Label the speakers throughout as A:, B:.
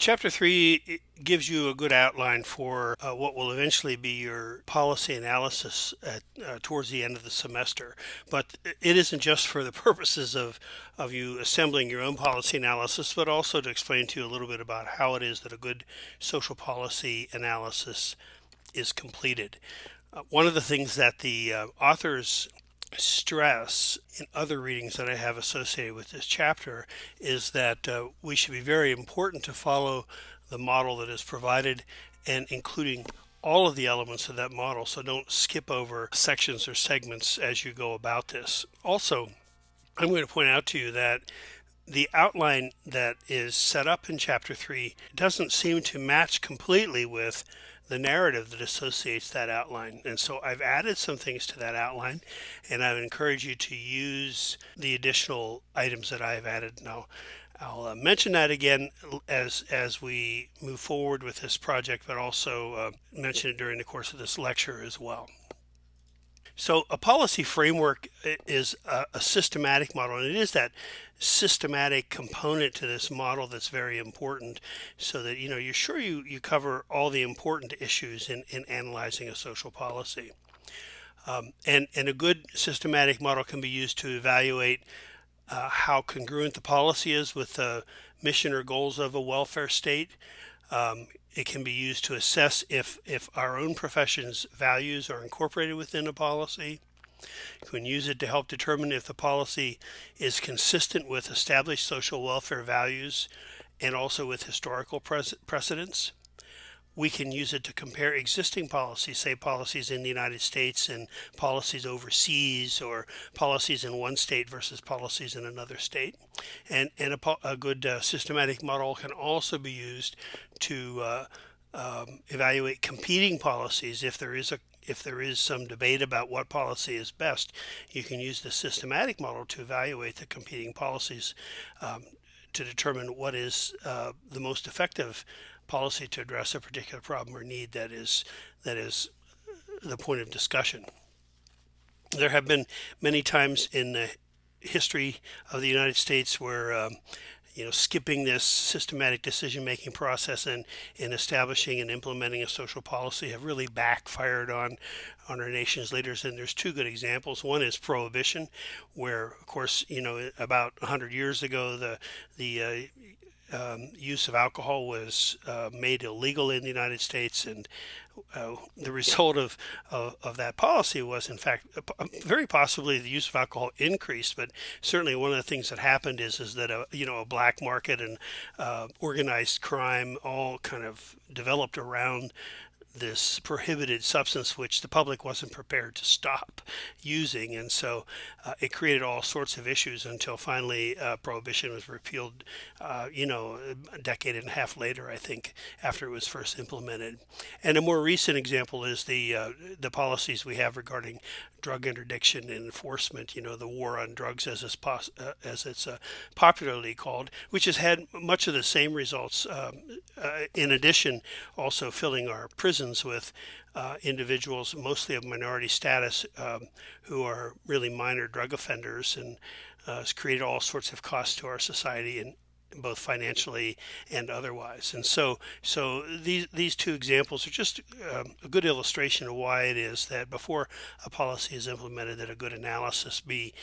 A: Chapter 3 gives you a good outline for what will eventually be your policy analysis towards the end of the semester. But it isn't just for the purposes of you assembling your own policy analysis, but also to explain to you a little bit about how it is that a good social policy analysis is completed. One of the things that the authors stress in other readings that I have associated with this chapter is that we should be very important to follow the model that is provided and including all of the elements of that model. So don't skip over sections or segments as you go about this. Also, I'm going to point out to you that the outline that is set up in chapter 3 doesn't seem to match completely with the narrative that associates that outline. And so I've added some things to that outline, and I would encourage you to use the additional items that I've added. Now, I'll mention that again as we move forward with this project, but also mention it during the course of this lecture as well. So a policy framework is a systematic model, and it is that systematic component to this model that's very important, so that you're sure you cover all the important issues in analyzing a social policy. And a good systematic model can be used to evaluate how congruent the policy is with the mission or goals of a welfare state. It can be used to assess if our own profession's values are incorporated within a policy. You can use it to help determine if the policy is consistent with established social welfare values and also with historical precedents. We can use it to compare existing policies, say policies in the United States and policies overseas, or policies in one state versus policies in another state. And a good systematic model can also be used to evaluate competing policies. If there is some debate about what policy is best, you can use the systematic model to evaluate the competing policies to determine what is the most effective policy to address a particular problem or need that is the point of discussion. There have been many times in the history of the United States where skipping this systematic decision-making process and in establishing and implementing a social policy have really backfired on our nation's leaders. And there's two good examples. One is prohibition, where, of course, about 100 years ago, the use of alcohol was made illegal in the United States, and the result of that policy was, in fact, very possibly the use of alcohol increased. But certainly, one of the things that happened is that a black market and organized crime all kind of developed around this prohibited substance, which the public wasn't prepared to stop using. And so it created all sorts of issues until finally prohibition was repealed, a decade and a half later, I think, after it was first implemented. And a more recent example is the policies we have regarding drug interdiction and enforcement, the war on drugs, as it's popularly called, which has had much of the same results. In addition, also filling our prisons with individuals, mostly of minority status, who are really minor drug offenders, and has created all sorts of costs to our society, and both financially and otherwise. And so these two examples are just a good illustration of why it is that before a policy is implemented, that a good analysis be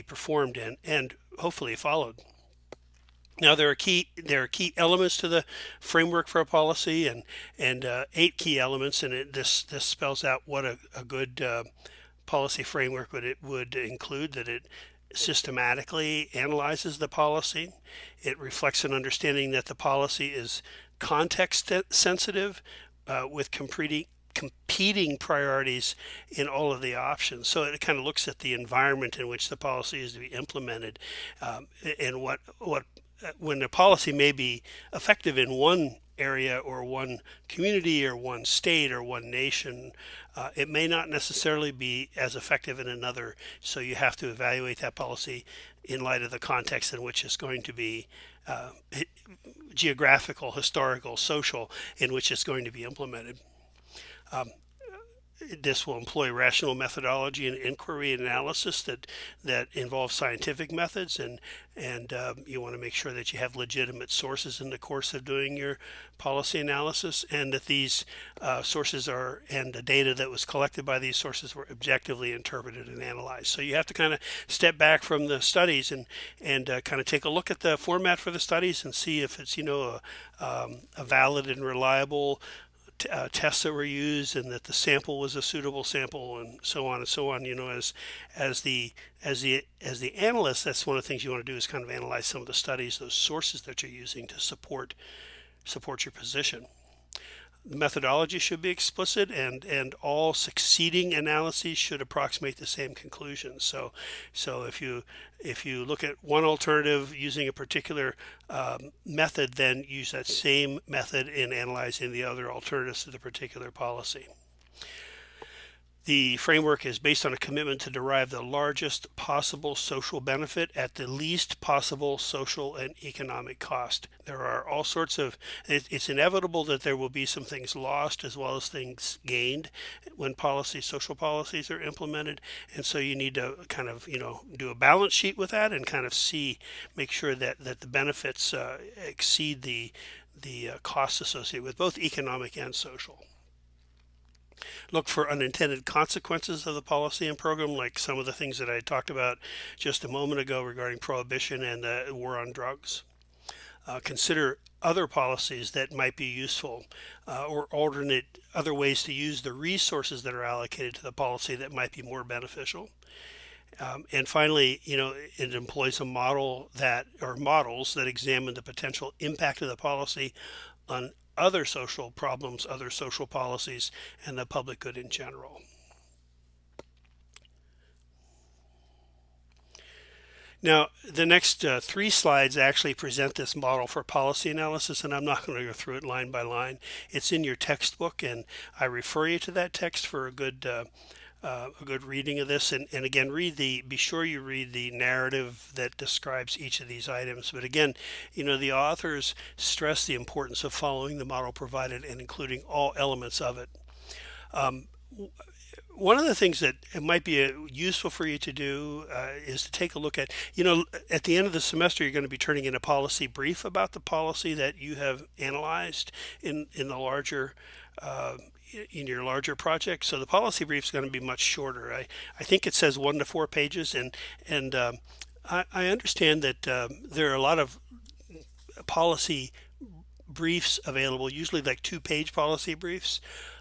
A: performed and hopefully followed. Now there are key elements to the framework for a policy, and 8 key elements, and this spells out what a good policy framework would include. That it systematically analyzes the policy. It reflects an understanding that the policy is context sensitive, with competing priorities in all of the options. So it kind of looks at the environment in which the policy is to be implemented, and what when a policy may be effective in one area or one community or one state or one nation, it may not necessarily be as effective in another. So you have to evaluate that policy in light of the context in which it's going to be geographical, historical, social, in which it's going to be implemented. this will employ rational methodology and inquiry and analysis that involve scientific methods, and you want to make sure that you have legitimate sources in the course of doing your policy analysis, and that these sources are and the data that was collected by these sources were objectively interpreted and analyzed. So you have to kind of step back from the studies and kind of take a look at the format for the studies and see if it's a valid and reliable tests that were used, and that the sample was a suitable sample, and so on and so on. As the analyst, that's one of the things you want to do, is kind of analyze some of the studies, those sources that you're using to support your position. The methodology should be explicit, and all succeeding analyses should approximate the same conclusions. So if you look at one alternative using a particular method, then use that same method in analyzing the other alternatives to the particular policy. The framework is based on a commitment to derive the largest possible social benefit at the least possible social and economic cost. There are all sorts of, it's inevitable that there will be some things lost as well as things gained when social policies are implemented. And so you need to kind of, do a balance sheet with that and kind of make sure that the benefits exceed the costs associated with both economic and social. Look for unintended consequences of the policy and program, like some of the things that I talked about just a moment ago regarding prohibition and the war on drugs. Consider other policies that might be useful, or alternate other ways to use the resources that are allocated to the policy that might be more beneficial. And finally, it employs a models that examine the potential impact of the policy on other social problems, other social policies, and the public good in general. Now, the next 3 slides actually present this model for policy analysis, and I'm not going to go through it line by line. It's in your textbook, and I refer you to that text for a good reading of this. And again, be sure you read the narrative that describes each of these items. But again, the authors stress the importance of following the model provided and including all elements of it. One of the things that it might be useful for you to do is to take a look at, at the end of the semester, you're going to be turning in a policy brief about the policy that you have analyzed in your larger project. So the policy brief is going to be much shorter. I think it says 1 to 4 pages, and I understand that there are a lot of policy briefs available, usually like 2-page policy briefs.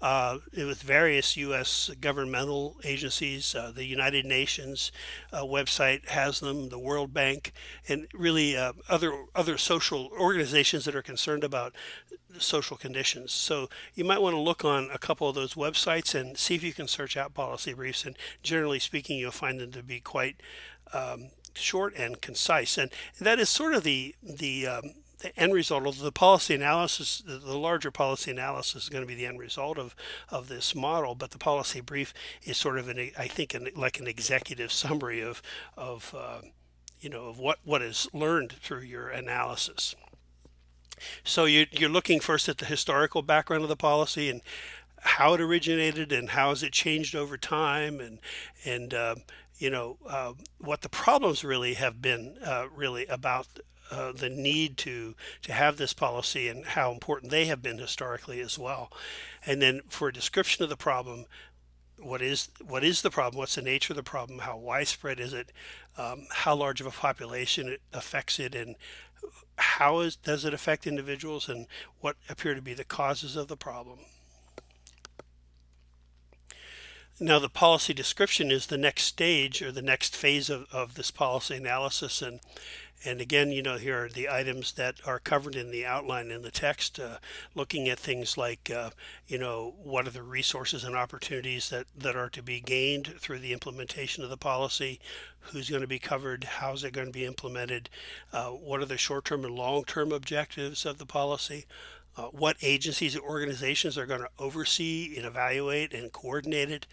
A: With various U.S. governmental agencies. The United Nations website has them, the World Bank, and really other social organizations that are concerned about social conditions. So you might want to look on a couple of those websites and see if you can search out policy briefs. And generally speaking, you'll find them to be quite short and concise. And that is sort of the end result of the policy analysis. The larger policy analysis is going to be the end result of this model, but the policy brief is sort of like an executive summary of what is learned through your analysis. So you're looking first at the historical background of the policy and how it originated and how has it changed over time, and what the problems really have been really about the need to have this policy and how important they have been historically as well. And then for a description of the problem, what is the problem? What's the nature of the problem? How widespread is it? How large of a population it affects it, and does it affect individuals, and what appear to be the causes of the problem? Now, the policy description is the next stage or the next phase of this policy analysis, and again, here are the items that are covered in the outline in the text, looking at things like, what are the resources and opportunities that are to be gained through the implementation of the policy, who's going to be covered, how's it going to be implemented, what are the short-term and long-term objectives of the policy, what agencies or organizations are going to oversee and evaluate and coordinate it.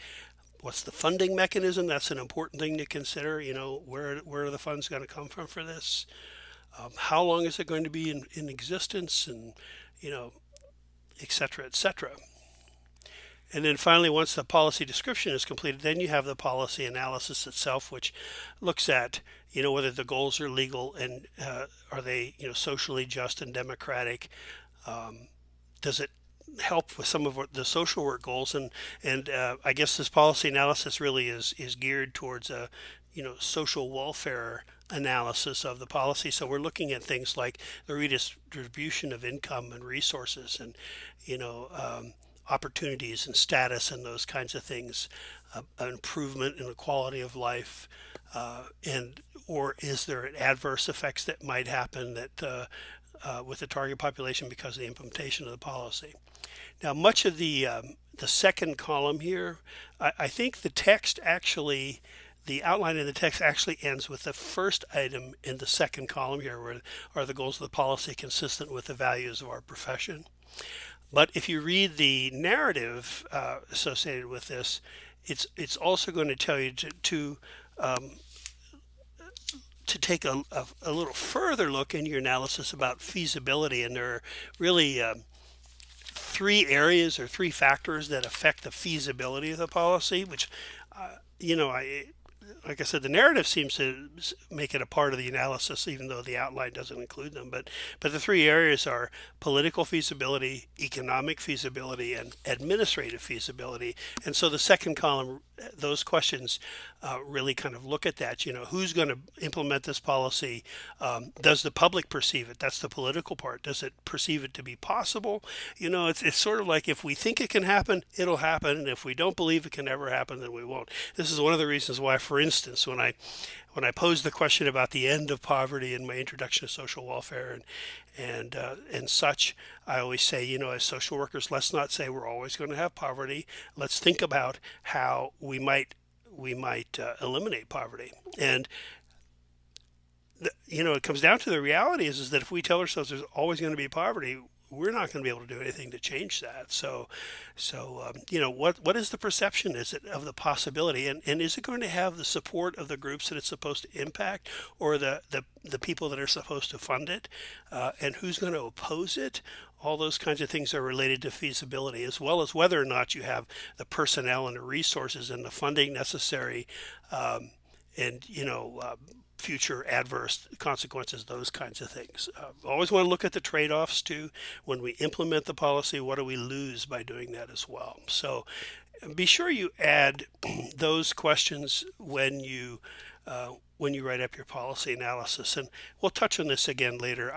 A: What's the funding mechanism? That's an important thing to consider. Where are the funds going to come from for this? How long is it going to be in existence? And, et cetera, et cetera. And then finally, once the policy description is completed, then you have the policy analysis itself, which looks at, whether the goals are legal and are they, socially just and democratic. Does it help with some of the social work goals? And I guess this policy analysis really is geared towards a, social welfare analysis of the policy. So we're looking at things like the redistribution of income and resources, and opportunities and status and those kinds of things, an improvement in the quality of life, and or is there adverse effects that might happen that with the target population because of the implementation of the policy. Now, much of the second column here, I think the text actually, the outline in the text actually ends with the first item in the second column here, where are the goals of the policy consistent with the values of our profession. But if you read the narrative associated with this, it's also going to tell you to take a little further look in your analysis about feasibility. And there are really three areas or three factors that affect the feasibility of the policy, which, I like I said, the narrative seems to make it a part of the analysis, even though the outline doesn't include them. But the three areas are political feasibility, economic feasibility, and administrative feasibility. And so the second column, those questions really kind of look at that. Who's going to implement this policy? Does the public perceive it? That's the political part. Does it perceive it to be possible? It's sort of like if we think it can happen, it'll happen, and if we don't believe it can ever happen, then we won't. This is one of the reasons why, for instance, when I posed the question about the end of poverty in my introduction to social welfare and such, I always say, as social workers, let's not say we're always going to have poverty. Let's think about how we might eliminate poverty. And it comes down to the reality is that if we tell ourselves there's always going to be poverty, we're not going to be able to do anything to change that. So what is the perception? Is it of the possibility, and is it going to have the support of the groups that it's supposed to impact, or the people that are supposed to fund it, and who's going to oppose it? All those kinds of things are related to feasibility, as well as whether or not you have the personnel and the resources and the funding necessary, and future adverse consequences, those kinds of things. Always want to look at the trade-offs too. When we implement the policy, what do we lose by doing that as well? So be sure you add those questions when you write up your policy analysis, and we'll touch on this again later.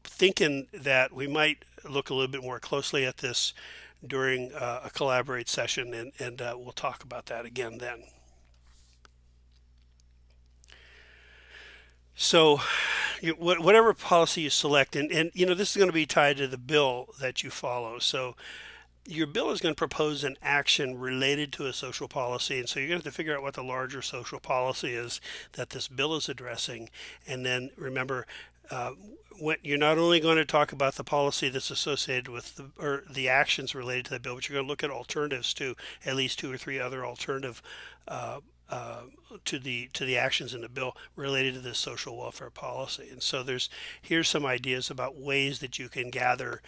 A: Thinking that we might look a little bit more closely at this during a Collaborate session, and we'll talk about that again then. So whatever policy you select, and this is going to be tied to the bill that you follow. So your bill is going to propose an action related to a social policy, and so you're going to have to figure out what the larger social policy is that this bill is addressing. And then remember, you're not only going to talk about the policy that's associated with the actions related to the bill, but you're going to look at alternatives too, at least two or three other alternative to the actions in the bill related to this social welfare policy. And so here's some ideas about ways that you can gather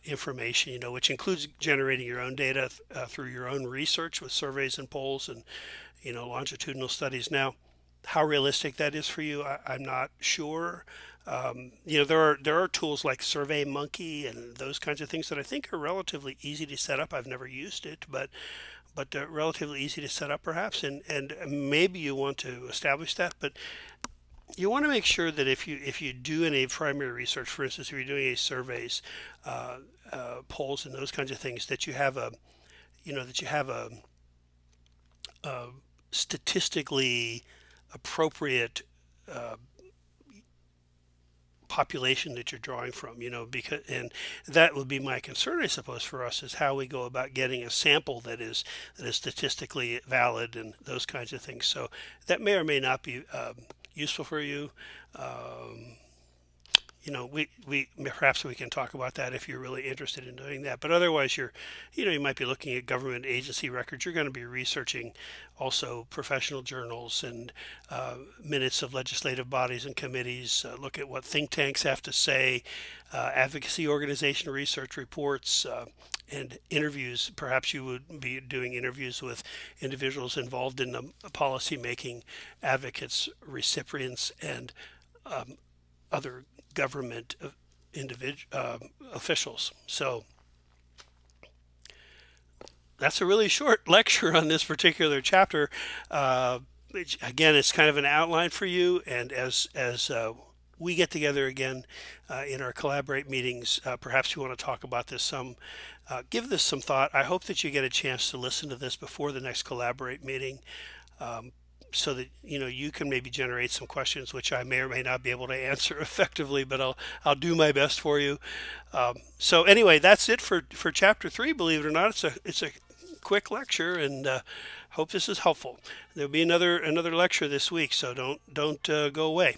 A: information, which includes generating your own data through your own research with surveys and polls and longitudinal studies. Now, how realistic that is for you, I'm not sure. There are tools like SurveyMonkey and those kinds of things that I think are relatively easy to set up. I've never used it, but relatively easy to set up perhaps, and maybe you want to establish that. But you want to make sure that if you do any primary research, for instance, if you're doing any surveys, polls, and those kinds of things, that you have a statistically appropriate population that you're drawing from, because, and that would be my concern, I suppose, for us, is how we go about getting a sample that is statistically valid and those kinds of things. So that may or may not be useful for you. we perhaps we can talk about that if you're really interested in doing that. But otherwise, you might be looking at government agency records. You're going to be researching also professional journals and minutes of legislative bodies and committees. Look at what think tanks have to say, advocacy organization research reports, and interviews. Perhaps you would be doing interviews with individuals involved in the policy making, advocates, recipients, and other government officials. So that's a really short lecture on this particular chapter. Again, it's kind of an outline for you, and as we get together again in our collaborate meetings, perhaps you want to talk about this some. Give this some thought. I hope that you get a chance to listen to this before the next collaborate meeting. So that you can maybe generate some questions which I may or may not be able to answer effectively, but I'll do my best for you. So anyway, that's it for chapter 3. Believe it or not, it's a quick lecture, and hope this is helpful. There'll be another lecture this week, so don't go away.